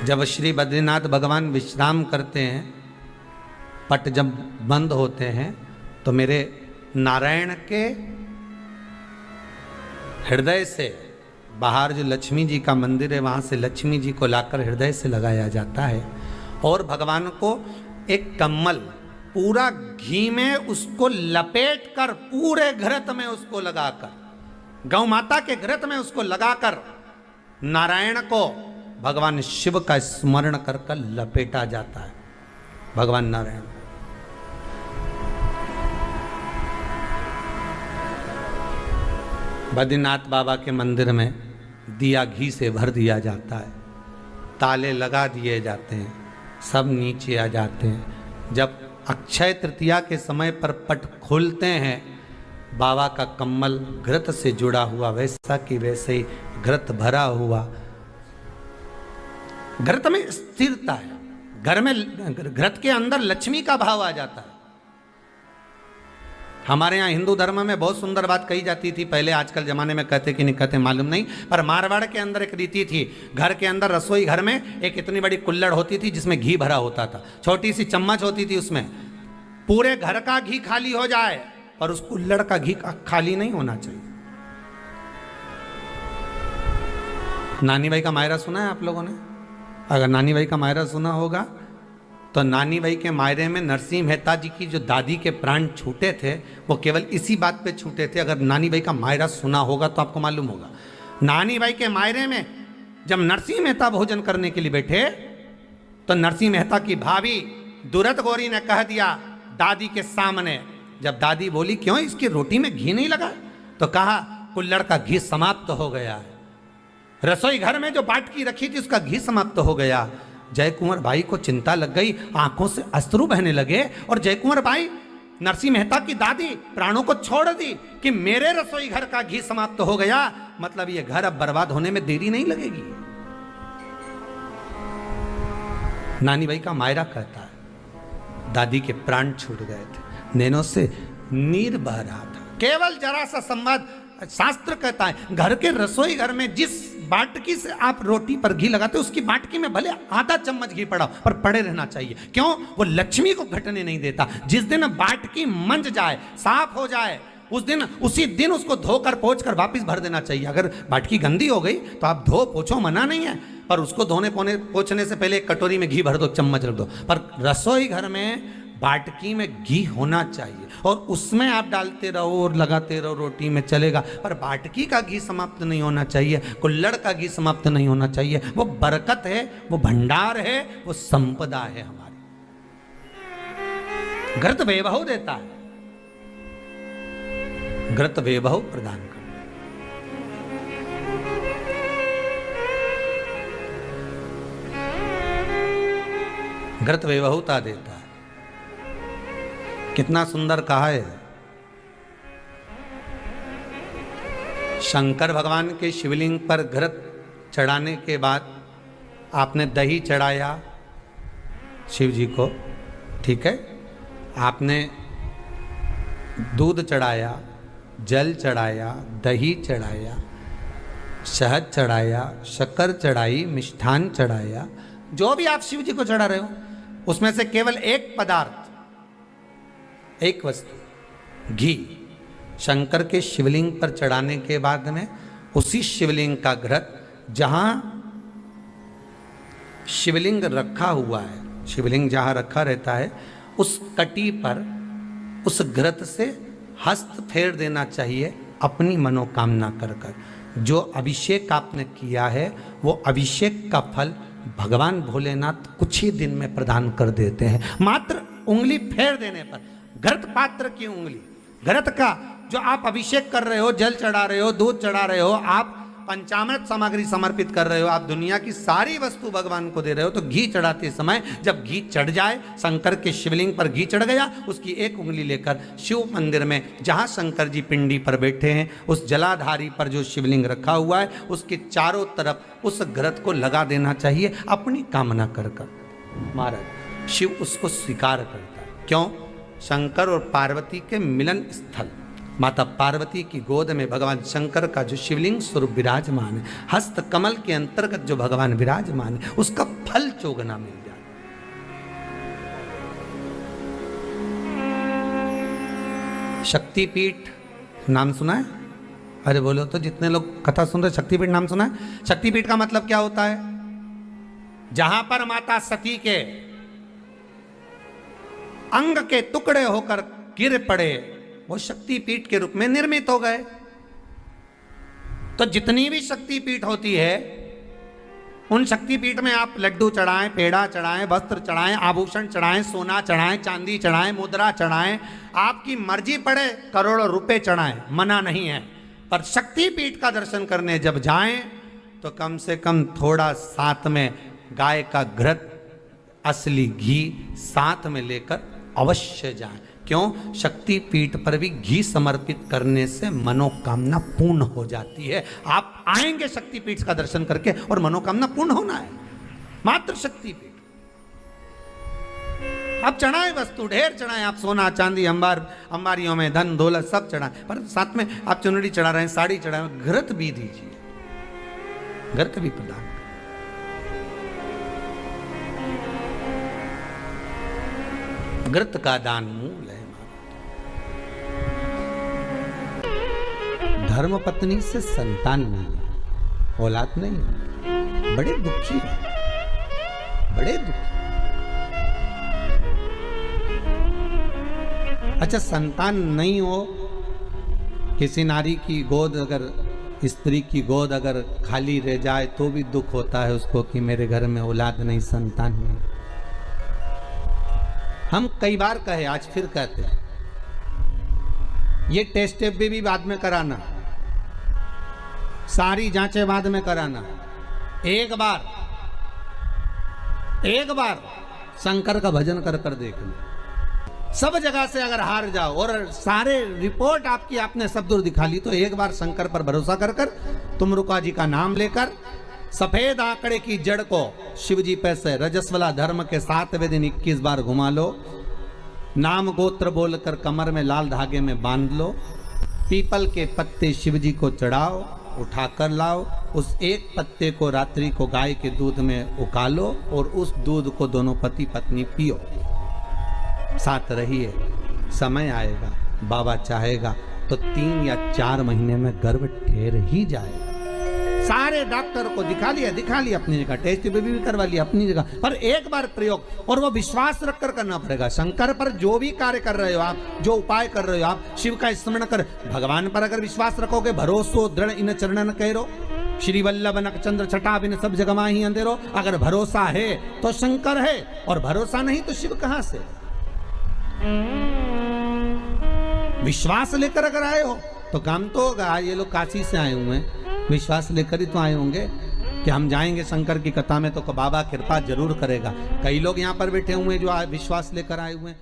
जब श्री बद्रीनाथ भगवान विश्राम करते हैं, पट जब बंद होते हैं, तो मेरे नारायण के हृदय से बाहर जो लक्ष्मी जी का मंदिर है, वहाँ से लक्ष्मी जी को लाकर हृदय से लगाया जाता है और भगवान को एक कम्मल पूरा घी में उसको लपेट कर पूरे घृत में उसको लगाकर, गौ माता के घृत में उसको लगाकर नारायण को भगवान शिव का स्मरण कर कर लपेटा जाता है। भगवान नारायण बद्रीनाथ बाबा के मंदिर में दिया घी से भर दिया जाता है, ताले लगा दिए जाते हैं, सब नीचे आ जाते हैं। जब अक्षय तृतीया के समय पर पट खोलते हैं, बाबा का कम्मल घृत से जुड़ा हुआ वैसा कि वैसे ही घृत भरा हुआ, घृत में स्थिरता है, घर में घृत के अंदर लक्ष्मी का भाव आ जाता है। हमारे यहाँ हिंदू धर्म में बहुत सुंदर बात कही जाती थी पहले, आजकल जमाने में कहते कि नहीं कहते मालूम नहीं, पर मारवाड़ के अंदर एक रीति थी। घर के अंदर रसोई घर में एक इतनी बड़ी कुल्हड़ होती थी जिसमें घी भरा होता था, छोटी सी चम्मच होती थी, उसमें पूरे घर का घी खाली हो जाए और उस कुल्हड़ का घी खाली नहीं होना चाहिए। नानी भाई का मायरा सुना है आप लोगों ने? अगर नानी भाई का मायरा सुना होगा तो नानी भाई के मायरे में नरसिंह मेहता जी की जो दादी के प्राण छूटे थे वो केवल इसी बात पे छूटे थे। अगर नानी भाई का मायरा सुना होगा तो आपको मालूम होगा, नानी भाई के मायरे में जब नरसिंह मेहता भोजन करने के लिए बैठे तो नरसिंह मेहता की भाभी दुरत गौरी ने कह दिया दादी के सामने, जब दादी बोली क्यों इसकी रोटी में घी नहीं लगा, तो कहा कुल्हड़ का घी समाप्त हो गया है, रसोई घर में जो बाटकी रखी थी उसका घी समाप्त हो गया। जय कुंवर भाई को चिंता लग गई, आंखों से अश्रु बहने लगे और जय कुंवर भाई नरसिंह मेहता की दादी प्राणों को छोड़ दी कि मेरे रसोई घर का घी समाप्त हो गया, मतलब ये घर अब बर्बाद होने में देरी नहीं लगेगी। नानी भाई का मायरा कहता है दादी के प्राण छूट गए थे, नैनों से नीर बह रहा था, केवल जरा सा संवाद। शास्त्र कहता है घर के रसोई घर में जिस बाटकी से आप रोटी पर घी लगाते उसकी बाटकी में भले आधा चम्मच घी पड़ा पर पड़े रहना चाहिए। क्यों? वो लक्ष्मी को घटने नहीं देता। जिस दिन बाटकी मंज जाए, साफ हो जाए, उस दिन उसी दिन उसको धोकर पोंछ कर वापस भर देना चाहिए। अगर बाटकी गंदी हो गई तो आप धो पोछो, मना नहीं है, पर उसको धोने पोछने से पहले एक कटोरी में घी भर दो, चम्मच रख दो। पर रसोई घर में बाटकी में घी होना चाहिए और उसमें आप डालते रहो और लगाते रहो, रोटी में चलेगा, पर बाटकी का घी समाप्त नहीं होना चाहिए, कुल्हड़ का घी समाप्त नहीं होना चाहिए। वो बरकत है, वो भंडार है, वो संपदा है हमारी। घृत वैभव देता है, घृत वैभव प्रदान करता है, घृत वैभवता देता है। कितना सुंदर कहा है। शंकर भगवान के शिवलिंग पर घृत चढ़ाने के बाद आपने दही चढ़ाया शिव जी को, ठीक है, आपने दूध चढ़ाया, जल चढ़ाया, दही चढ़ाया, शहद चढ़ाया, शक्कर चढ़ाई, मिष्ठान चढ़ाया, जो भी आप शिव जी को चढ़ा रहे हो उसमें से केवल एक पदार्थ, एक वस्तु, घी, शंकर के शिवलिंग पर चढ़ाने के बाद में उसी शिवलिंग का घृत, जहां शिवलिंग रखा हुआ है, शिवलिंग जहां रखा रहता है उस कटी पर उस घृत से हस्त फेर देना चाहिए अपनी मनोकामना कर कर। जो अभिषेक आपने किया है वो अभिषेक का फल भगवान भोलेनाथ कुछ ही दिन में प्रदान कर देते हैं। मात्र उंगली फेर देने पर, घृत पात्र की उंगली, घृत का जो आप अभिषेक कर रहे हो, जल चढ़ा रहे हो, दूध चढ़ा रहे हो, आप पंचामृत सामग्री समर्पित कर रहे हो, आप दुनिया की सारी वस्तु भगवान को दे रहे हो, तो घी चढ़ाते समय जब घी चढ़ जाए, शंकर के शिवलिंग पर घी चढ़ गया, उसकी एक उंगली लेकर शिव मंदिर में जहां शंकर जी पिंडी पर बैठे हैं उस जलाधारी पर जो शिवलिंग रखा हुआ है उसके चारों तरफ उस घृत को लगा देना चाहिए अपनी कामना कर कर। महाराज शिव उसको स्वीकार करता है। क्यों? शंकर और पार्वती के मिलन स्थल, माता पार्वती की गोद में भगवान शंकर का जो शिवलिंग स्वरूप विराजमान है, हस्त कमल के अंतर्गत जो भगवान विराजमान है, उसका फल चोगना मिल जाए। शक्तिपीठ नाम सुना है? अरे बोलो तो, जितने लोग कथा सुन रहे, शक्तिपीठ नाम सुना है? शक्तिपीठ का मतलब क्या होता है? जहां पर माता सती के अंग के टुकड़े होकर गिर पड़े, वो शक्तिपीठ के रूप में निर्मित हो गए। तो जितनी भी शक्तिपीठ होती है, उन शक्तिपीठ में आप लड्डू चढ़ाएं, पेड़ा चढ़ाएं, वस्त्र चढ़ाएं, आभूषण चढ़ाएं, सोना चढ़ाएं, चांदी चढ़ाएं, मुद्रा चढ़ाएं, आपकी मर्जी पड़े करोड़ों रुपए चढ़ाएं, मना नहीं है। पर शक्तिपीठ का दर्शन करने जब जाएं तो कम से कम थोड़ा साथ में गाय का घृत, असली घी साथ में लेकर अवश्य जाएं। क्यों? शक्तिपीठ पर भी घी समर्पित करने से मनोकामना पूर्ण हो जाती है। आप आएंगे शक्तिपीठ का दर्शन करके और मनोकामना पूर्ण होना है। मात्र शक्तिपीठ आप चढ़ाएं, वस्तु ढेर चढ़ाएं, आप सोना चांदी अंबारियों में धन दौलत सब चढ़ाएं, पर साथ में आप चुनरी चढ़ा रहे हैं, साड़ी चढ़ा रहे हैं, घृत भी दीजिए, घृत भी प्रदान। घृत का दान मूल है। धर्म पत्नी से संतान नहीं, औलाद नहीं, बड़े दुखी है, बड़े दुखी। अच्छा, संतान नहीं हो, किसी नारी की गोद अगर, स्त्री की गोद अगर खाली रह जाए तो भी दुख होता है उसको कि मेरे घर में औलाद नहीं, संतान नहीं। हम कई बार कहे, आज फिर कहते हैं, ये टेस्ट भी बाद में कराना, सारी जांचें बाद में कराना। एक बार शंकर का भजन कर कर देख लो। सब जगह से अगर हार जाओ और सारे रिपोर्ट आपकी आपने सब दूर दिखा ली, तो एक बार शंकर पर भरोसा कर कर तुमरुका जी का नाम लेकर सफेद आंकड़े की जड़ को शिव जी पे से रजस्वला धर्म के 7वें दिन 21 बार घुमा लो। नाम गोत्र बोलकर कमर में लाल धागे में बांध लो। पीपल के पत्ते शिव जी को चढ़ाओ, उठा कर लाओ। उस एक पत्ते को रात्रि को गाय के दूध में उकालो और उस दूध को दोनों पति पत्नी पियो। साथ रहिए, समय आएगा, बाबा चाहेगा तो 3 या 4 महीने में गर्भ ठहर ही जाएगा। सारे डॉक्टर को दिखा लिया अपनी जगह, टेस्ट भी करवा लिया अपनी जगह, पर एक बार प्रयोग, और वो विश्वास रखकर करना पड़ेगा। शंकर पर जो भी कार्य कर रहे हो आप, जो उपाय कर रहे हो आप, शिव का स्मरण कर, भगवान पर अगर विश्वास रखोगे, भरोसो दृढ़ इन चरणन करो, श्री वल्लभ नख चंद्र छटा बिन सब जगह माही अंधेरो। अगर भरोसा है तो शंकर है, और भरोसा नहीं तो शिव कहां से? विश्वास लेकर अगर आए हो तो काम तो होगा। ये लोग काशी से आए हुए हैं, विश्वास लेकर ही तो आए होंगे कि हम जाएंगे शंकर की कथा में तो बाबा कृपा जरूर करेगा। कई लोग यहाँ पर बैठे हुए हैं जो विश्वास लेकर आए हुए हैं।